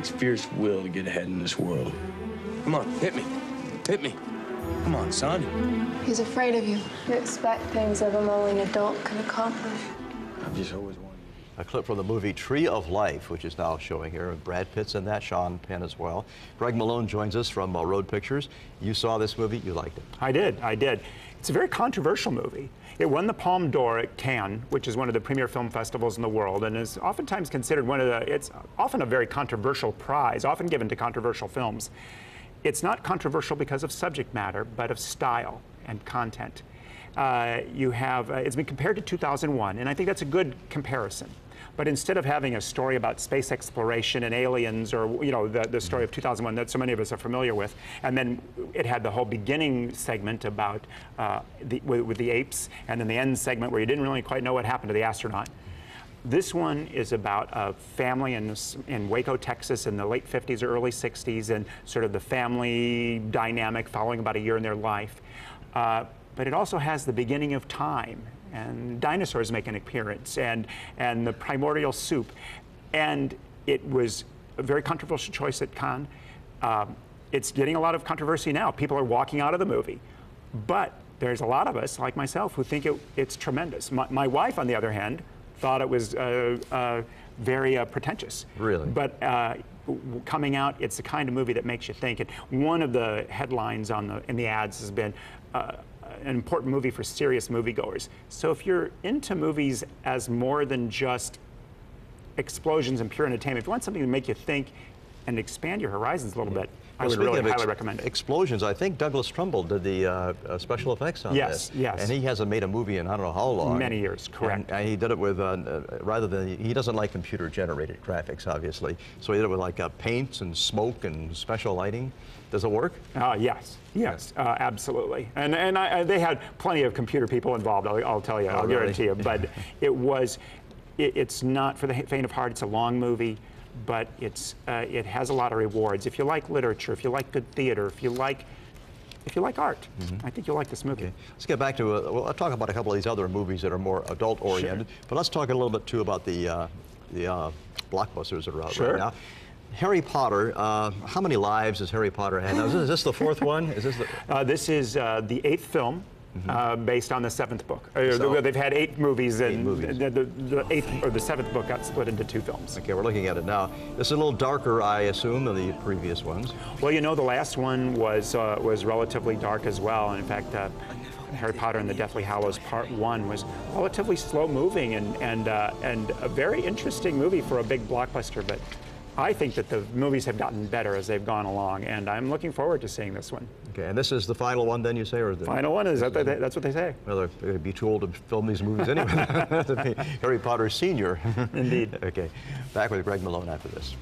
takes fierce will to get ahead in this world. Come on, hit me. Hit me. Come on, son. He's afraid of you. You expect things of him only an adult can accomplish. I've just always wanted. A clip from the movie Tree of Life, which is now showing here. Brad Pitt's in that, Sean Penn as well. Greg Malone joins us from Road Pictures. You saw this movie, you liked it. I did. It's a very controversial movie. It won the Palme d'Or at Cannes, which is one of the premier film festivals in the world, and is oftentimes considered it's often a very controversial prize, often given to controversial films. It's not controversial because of subject matter, but of style and content. It's been compared to 2001, and I think that's a good comparison. But instead of having a story about space exploration and aliens, or the story of 2001 that so many of us are familiar with, and then it had the whole beginning segment about with the apes, and then the end segment where you didn't really quite know what happened to the astronaut. This one is about a family in Waco, Texas in the late 50s or early 60s, and sort of the family dynamic following about a year in their life. But it also has the beginning of time, and dinosaurs make an appearance, and the primordial soup. And it was a very controversial choice at Cannes. It's getting a lot of controversy now. People are walking out of the movie. But there's a lot of us, like myself, who think it's tremendous. My wife, on the other hand, thought it was very pretentious. Really? But coming out, it's the kind of movie that makes you think. And one of the headlines in the ads has been an important movie for serious moviegoers. So if you're into movies as more than just explosions and pure entertainment, if you want something to make you think and expand your horizons a little bit, I would really highly recommend it. Explosions, I think Douglas Trumbull did the special effects on this. Yes. And he hasn't made a movie in I don't know how long. Many years, correct. And he did it with, he doesn't like computer-generated graphics, obviously. So he did it with like paints and smoke and special lighting. Does it work? Yes, absolutely. And they had plenty of computer people involved, I'll tell you, I'll guarantee you. But it's not for the faint of heart. It's a long movie, but it has a lot of rewards. If you like literature, if you like good theater, if you like art, I think you'll like this movie. Okay. Let's get back to, I'll talk about a couple of these other movies that are more adult-oriented. Sure. But let's talk a little bit, too, about the blockbusters that are out right now. Harry Potter, how many lives has Harry Potter had? Now, is this the fourth one? Is this the... This is the 8th film. Based on the 7th book. They've had 8 movies, and the 8th or the 7th book got split into 2 films. Okay, we're looking at it now. This is a little darker, I assume, than the previous ones. Well, the last one was relatively dark as well. And in fact, Harry Potter and the Deathly Hallows Part 1 was relatively slow-moving and a very interesting movie for a big blockbuster. But I think that the movies have gotten better as they've gone along, and I'm looking forward to seeing this one. Okay, and this is the final one, then, you say? Or the final one? That's what they say. Well, they're going to be too old to film these movies anyway. To be Harry Potter Sr. Indeed. Okay, back with Greg Malone after this.